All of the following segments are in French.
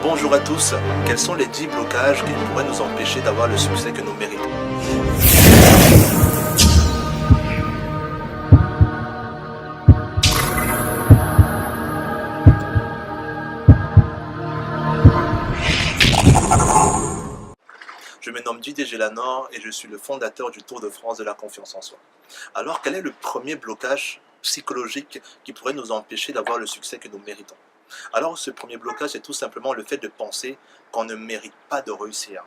Bonjour à tous, quels sont les 10 blocages qui pourraient nous empêcher d'avoir le succès que nous méritons? Je me nomme Didier Gélanor et je suis le fondateur du Tour de France de la confiance en soi. Alors quel est le premier blocage psychologique qui pourrait nous empêcher d'avoir le succès que nous méritons? Alors ce premier blocage, c'est tout simplement le fait de penser qu'on ne mérite pas de réussir.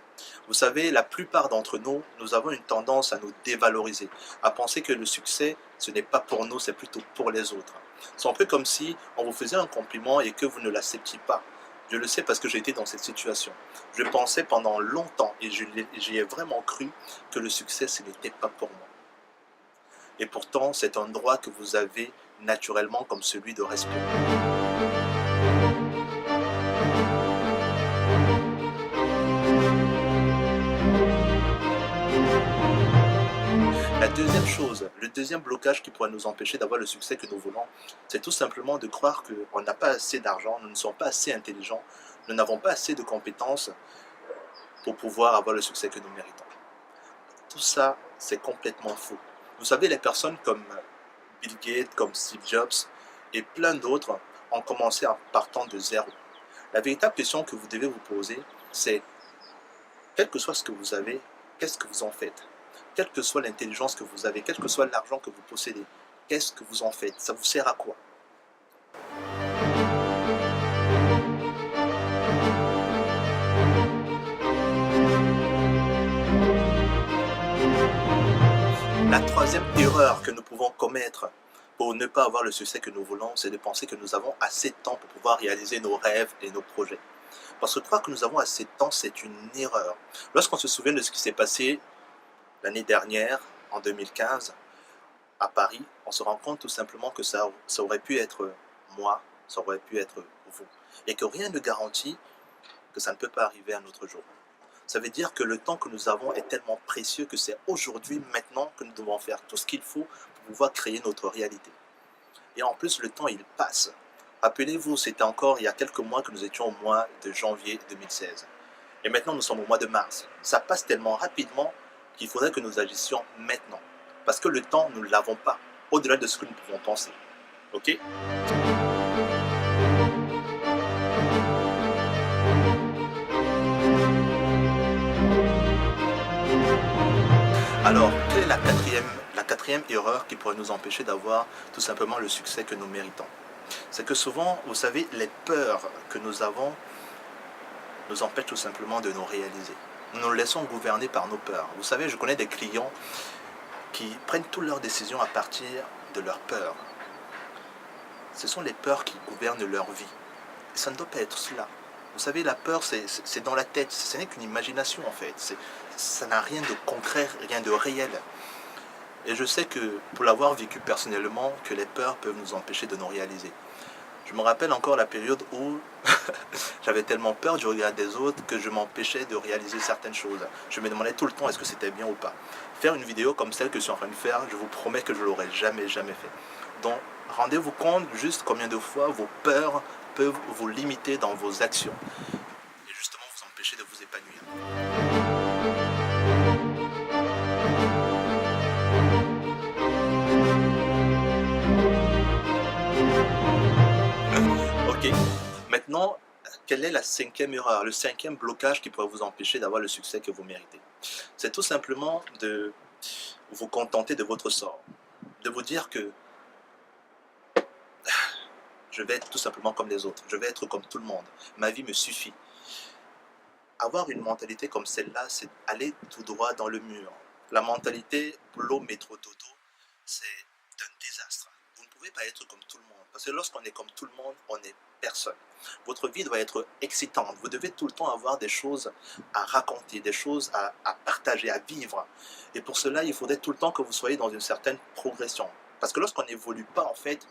Vous savez, la plupart d'entre nous, nous avons une tendance à nous dévaloriser, à penser que le succès, ce n'est pas pour nous, c'est plutôt pour les autres. C'est un peu comme si on vous faisait un compliment et que vous ne l'acceptiez pas. Je le sais parce que j'ai été dans cette situation. Je pensais pendant longtemps et j'y ai vraiment cru que le succès, ce n'était pas pour moi. Et pourtant, c'est un droit que vous avez naturellement comme celui de respirer. La deuxième chose, le deuxième blocage qui pourrait nous empêcher d'avoir le succès que nous voulons, c'est tout simplement de croire qu'on n'a pas assez d'argent, nous ne sommes pas assez intelligents, nous n'avons pas assez de compétences pour pouvoir avoir le succès que nous méritons. Tout ça, c'est complètement faux. Vous savez, les personnes comme Bill Gates, comme Steve Jobs et plein d'autres ont commencé en partant de zéro. La véritable question que vous devez vous poser, c'est quel que soit ce que vous avez, qu'est-ce que vous en faites? Quelle que soit l'intelligence que vous avez, quel que soit l'argent que vous possédez, qu'est-ce que vous en faites? Ça vous sert à quoi? La troisième erreur que nous pouvons commettre pour ne pas avoir le succès que nous voulons, c'est de penser que nous avons assez de temps pour pouvoir réaliser nos rêves et nos projets. Parce que croire que nous avons assez de temps, c'est une erreur. Lorsqu'on se souvient de ce qui s'est passé l'année dernière, en 2015, à Paris, on se rend compte tout simplement que ça aurait pu être moi, ça aurait pu être vous. Et que rien ne garantit que ça ne peut pas arriver un autre jour. Ça veut dire que le temps que nous avons est tellement précieux que c'est aujourd'hui, maintenant, que nous devons faire tout ce qu'il faut pour pouvoir créer notre réalité. Et en plus, le temps, il passe. Rappelez-vous, c'était encore il y a quelques mois que nous étions au mois de janvier 2016. Et maintenant, nous sommes au mois de mars. Ça passe tellement rapidement qu'il faudrait que nous agissions maintenant. Parce que le temps, nous ne l'avons pas, au-delà de ce que nous pouvons penser. Ok? Alors, quelle est la quatrième erreur qui pourrait nous empêcher d'avoir tout simplement le succès que nous méritons? C'est que souvent, vous savez, les peurs que nous avons nous empêchent tout simplement de nous réaliser. Nous nous laissons gouverner par nos peurs. Vous savez, je connais des clients qui prennent toutes leurs décisions à partir de leurs peurs. Ce sont les peurs qui gouvernent leur vie. Et ça ne doit pas être cela. Vous savez, la peur, c'est dans la tête. Ce n'est qu'une imagination, en fait. Ça n'a rien de concret, rien de réel. Et je sais que, pour l'avoir vécu personnellement, que les peurs peuvent nous empêcher de nous réaliser. Je me rappelle encore la période où j'avais tellement peur du regard des autres que je m'empêchais de réaliser certaines choses. Je me demandais tout le temps est-ce que c'était bien ou pas. Faire une vidéo comme celle que je suis en train de faire, je vous promets que je ne l'aurais jamais fait. Donc, rendez-vous compte juste combien de fois vos peurs peuvent vous limiter dans vos actions et justement vous empêcher de vous épanouir. Ok, maintenant, quelle est la cinquième erreur, le cinquième blocage qui pourrait vous empêcher d'avoir le succès que vous méritez? C'est tout simplement de vous contenter de votre sort, de vous dire que je vais être tout simplement comme les autres, je vais être comme tout le monde, ma vie me suffit. Avoir une mentalité comme celle-là, c'est aller tout droit dans le mur. La mentalité boulot, métro, dodo, c'est un désastre. Vous ne pouvez pas être comme tout le monde. Parce que lorsqu'on est comme tout le monde, on n'est personne. Votre vie doit être excitante. Vous devez tout le temps avoir des choses à raconter, des choses à partager, à vivre. Et pour cela, il faudrait tout le temps que vous soyez dans une certaine progression. Parce que lorsqu'on n'évolue pas, en fait,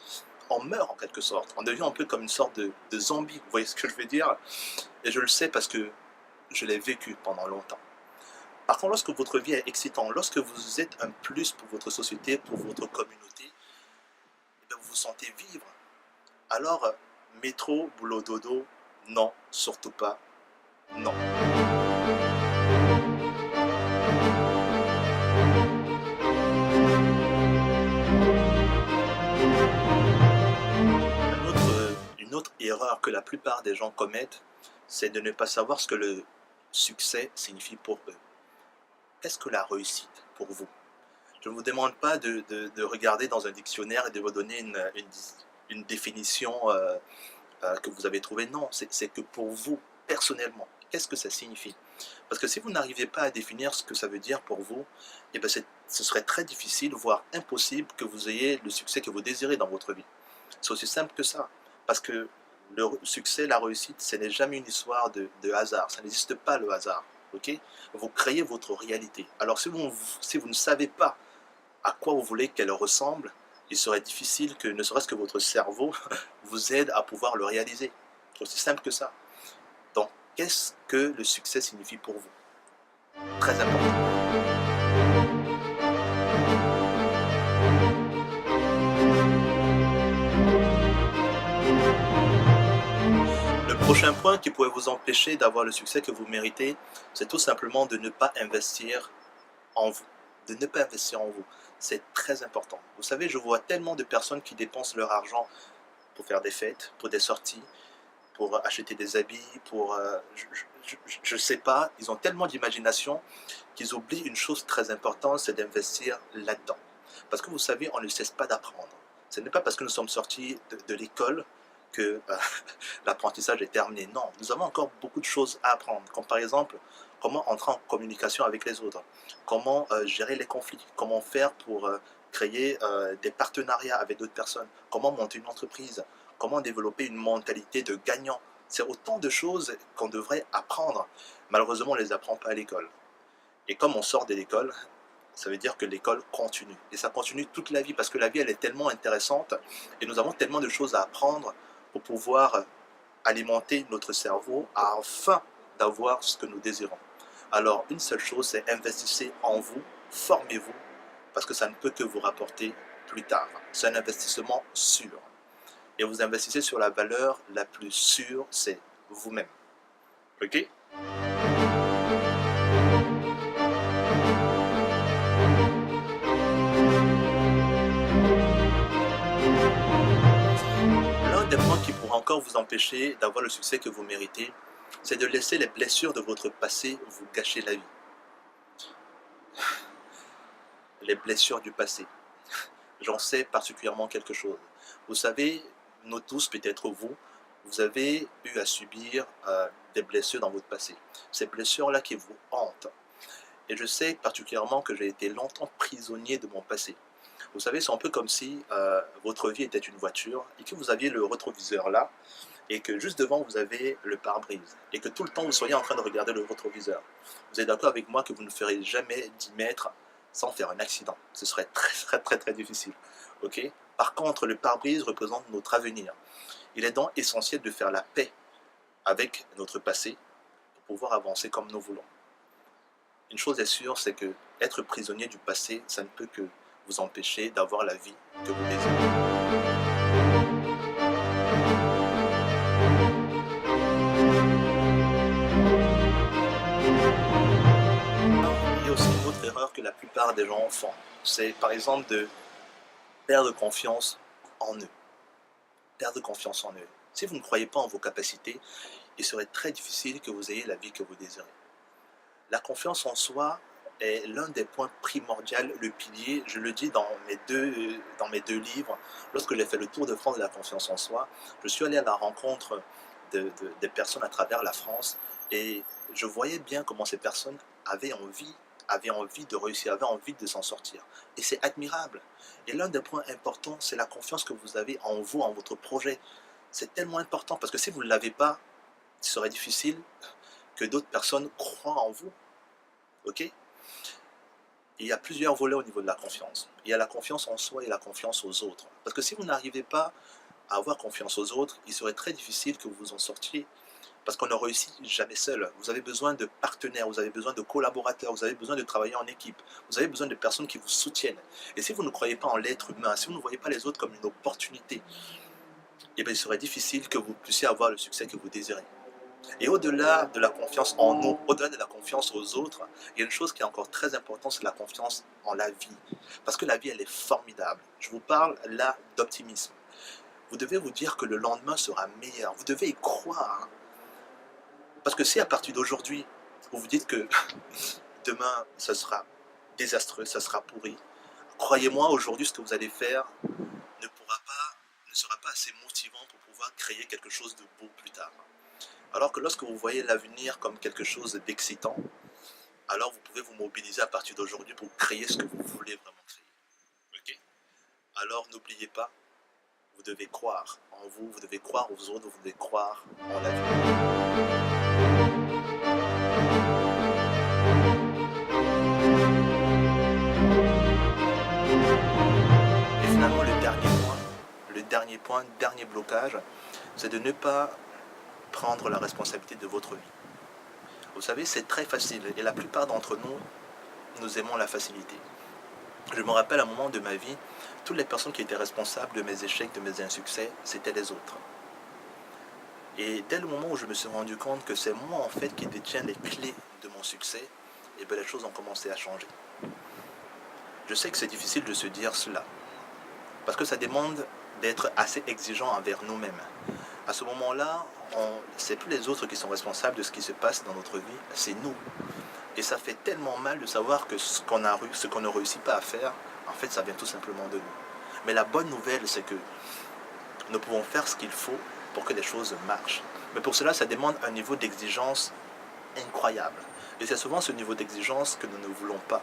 on meurt en quelque sorte. On devient un peu comme une sorte de zombie. Vous voyez ce que je veux dire? Et je le sais parce que je l'ai vécu pendant longtemps. Par contre, lorsque votre vie est excitante, lorsque vous êtes un plus pour votre société, pour votre communauté, eh bien, vous vous sentez vivre. Alors, métro, boulot, dodo Non, surtout pas. Non. Une autre erreur que la plupart des gens commettent, c'est de ne pas savoir ce que le succès signifie pour eux. Qu'est-ce que la réussite pour vous? Je ne vous demande pas de regarder dans un dictionnaire et de vous donner une définition que vous avez trouvée. Non, c'est que pour vous, personnellement, qu'est-ce que ça signifie? Parce que si vous n'arrivez pas à définir ce que ça veut dire pour vous, eh ben ce serait très difficile, voire impossible, que vous ayez le succès que vous désirez dans votre vie. C'est aussi simple que ça. Parce que le succès, la réussite, ce n'est jamais une histoire de hasard. Ça n'existe pas le hasard. Ok? Vous créez votre réalité. Alors si vous ne savez pas à quoi vous voulez qu'elle ressemble, il serait difficile que, ne serait-ce que votre cerveau, vous aide à pouvoir le réaliser. C'est aussi simple que ça. Donc, qu'est-ce que le succès signifie pour vous? Très important. Le prochain point qui pourrait vous empêcher d'avoir le succès que vous méritez, c'est tout simplement de ne pas investir en vous. De ne pas investir en vous. C'est très important. Vous savez, je vois tellement de personnes qui dépensent leur argent pour faire des fêtes, pour des sorties, pour acheter des habits, pour... je ne sais pas, ils ont tellement d'imagination qu'ils oublient une chose très importante, c'est d'investir là-dedans. Parce que vous savez, on ne cesse pas d'apprendre. Ce n'est pas parce que nous sommes sortis de l'école que l'apprentissage est terminé. Non, nous avons encore beaucoup de choses à apprendre, comme par exemple comment entrer en communication avec les autres, comment gérer les conflits, comment faire pour créer des partenariats avec d'autres personnes, comment monter une entreprise, comment développer une mentalité de gagnant. C'est autant de choses qu'on devrait apprendre. Malheureusement, on ne les apprend pas à l'école. Et comme on sort de l'école, ça veut dire que l'école continue. Et ça continue toute la vie, parce que la vie, elle est tellement intéressante, et nous avons tellement de choses à apprendre pour pouvoir alimenter notre cerveau afin d'avoir ce que nous désirons. Alors, une seule chose, c'est investissez en vous, formez-vous, parce que ça ne peut que vous rapporter plus tard. C'est un investissement sûr. Et vous investissez sur la valeur la plus sûre, c'est vous-même. Ok? L'un des points qui pourra encore vous empêcher d'avoir le succès que vous méritez, c'est de laisser les blessures de votre passé vous gâcher la vie. Les blessures du passé. J'en sais particulièrement quelque chose. Vous savez, nous tous, peut-être vous, vous avez eu à subir des blessures dans votre passé. Ces blessures-là qui vous hantent. Et je sais particulièrement que j'ai été longtemps prisonnier de mon passé. Vous savez, c'est un peu comme si votre vie était une voiture et que vous aviez le rétroviseur là, et que juste devant vous avez le pare-brise, et que tout le temps vous soyez en train de regarder le rétroviseur. Vous êtes d'accord avec moi que vous ne ferez jamais 10 mètres sans faire un accident. Ce serait très difficile. Ok? Par contre, le pare-brise représente notre avenir. Il est donc essentiel de faire la paix avec notre passé pour pouvoir avancer comme nous voulons. Une chose est sûre, c'est que être prisonnier du passé, ça ne peut que vous empêcher d'avoir la vie que vous désirez. Il y a aussi une autre erreur que la plupart des gens font. C'est par exemple de perdre confiance en eux. Perdre confiance en eux. Si vous ne croyez pas en vos capacités, il serait très difficile que vous ayez la vie que vous désirez. La confiance en soi est l'un des points primordiaux, le pilier. Je le dis dans mes deux livres. Lorsque j'ai fait le tour de France de la confiance en soi, je suis allé à la rencontre des personnes à travers la France, et je voyais bien comment ces personnes avaient envie de réussir, avaient envie de s'en sortir. Et c'est admirable. Et l'un des points importants, c'est la confiance que vous avez en vous, en votre projet. C'est tellement important, parce que si vous ne l'avez pas, il serait difficile que d'autres personnes croient en vous. Ok? Il y a plusieurs volets au niveau de la confiance. Il y a la confiance en soi et la confiance aux autres. Parce que si vous n'arrivez pas à avoir confiance aux autres, il serait très difficile que vous vous en sortiez. Parce qu'on ne réussit jamais seul. Vous avez besoin de partenaires, vous avez besoin de collaborateurs, vous avez besoin de travailler en équipe, vous avez besoin de personnes qui vous soutiennent. Et si vous ne croyez pas en l'être humain, si vous ne voyez pas les autres comme une opportunité, eh bien, il serait difficile que vous puissiez avoir le succès que vous désirez. Et au-delà de la confiance en nous, au-delà de la confiance aux autres, il y a une chose qui est encore très importante, c'est la confiance en la vie. Parce que la vie, elle est formidable. Je vous parle là d'optimisme. Vous devez vous dire que le lendemain sera meilleur. Vous devez y croire. Parce que si à partir d'aujourd'hui, vous vous dites que demain, ce sera désastreux, ça sera pourri, croyez-moi, aujourd'hui, ce que vous allez faire ne sera pas assez motivant pour pouvoir créer quelque chose de beau plus tard. Alors que lorsque vous voyez l'avenir comme quelque chose d'excitant, alors vous pouvez vous mobiliser à partir d'aujourd'hui pour créer ce que vous voulez vraiment créer. Ok? Alors n'oubliez pas, vous devez croire en vous, vous devez croire aux autres, vous devez croire en la vie. Et finalement, dernier blocage, c'est de ne pas prendre la responsabilité de votre vie. Vous savez, c'est très facile et la plupart d'entre nous, nous aimons la facilité. Je me rappelle à un moment de ma vie, toutes les personnes qui étaient responsables de mes échecs, de mes insuccès, c'était les autres. Et dès le moment où je me suis rendu compte que c'est moi en fait qui détiens les clés de mon succès, et bien les choses ont commencé à changer. Je sais que c'est difficile de se dire cela, parce que ça demande d'être assez exigeant envers nous-mêmes. À ce moment-là, c'est plus les autres qui sont responsables de ce qui se passe dans notre vie, c'est nous. Et ça fait tellement mal de savoir que ce qu'on ne réussit pas à faire, en fait, ça vient tout simplement de nous. Mais la bonne nouvelle, c'est que nous pouvons faire ce qu'il faut pour que les choses marchent. Mais pour cela, ça demande un niveau d'exigence incroyable. Et c'est souvent ce niveau d'exigence que nous ne voulons pas.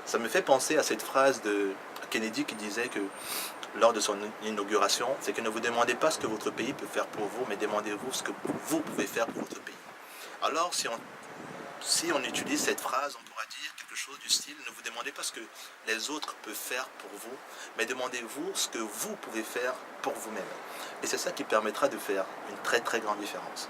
Ça me fait penser à cette phrase de Kennedy qui disait que lors de son inauguration, c'est que ne vous demandez pas ce que votre pays peut faire pour vous, mais demandez-vous ce que vous pouvez faire pour votre pays. Alors, si on utilise cette phrase, on pourra dire quelque chose du style, ne vous demandez pas ce que les autres peuvent faire pour vous, mais demandez-vous ce que vous pouvez faire pour vous-même. Et c'est ça qui permettra de faire une très très grande différence.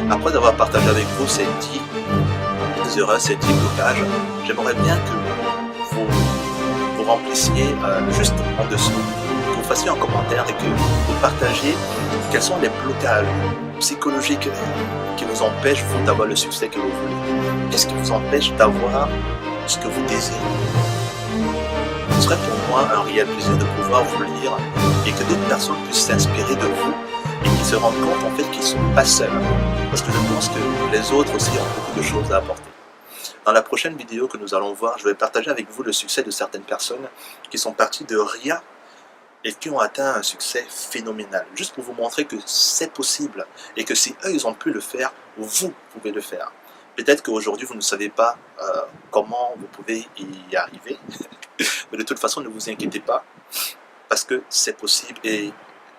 Après avoir partagé avec vous ces 10 erreurs, ces 10 blocages, j'aimerais bien que vous remplissiez juste en dessous, que vous fassiez un commentaire et que vous partagiez quels sont les blocages psychologiques qui vous empêchent vous d'avoir le succès que vous voulez. Qu'est-ce qui vous empêche d'avoir ce que vous désirez? Ce serait pour moi un réel plaisir de pouvoir vous lire et que d'autres personnes puissent s'inspirer de vous et qu'ils se rendent compte en fait qu'ils ne sont pas seuls. Parce que je pense que les autres aussi ont beaucoup de choses à apporter. Dans la prochaine vidéo que nous allons voir, je vais partager avec vous le succès de certaines personnes qui sont parties de rien et qui ont atteint un succès phénoménal. Juste pour vous montrer que c'est possible et que si eux ils ont pu le faire, vous pouvez le faire. Peut-être qu'aujourd'hui vous ne savez pas comment vous pouvez y arriver, mais de toute façon ne vous inquiétez pas parce que c'est possible et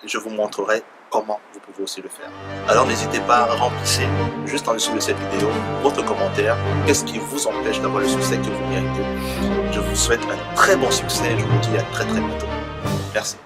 je vous montrerai comment vous pouvez aussi le faire. Alors n'hésitez pas à remplir juste en dessous de cette vidéo votre commentaire. Qu'est-ce qui vous empêche d'avoir le succès que vous méritez? Je vous souhaite un très bon succès et je vous dis à très très bientôt. Merci.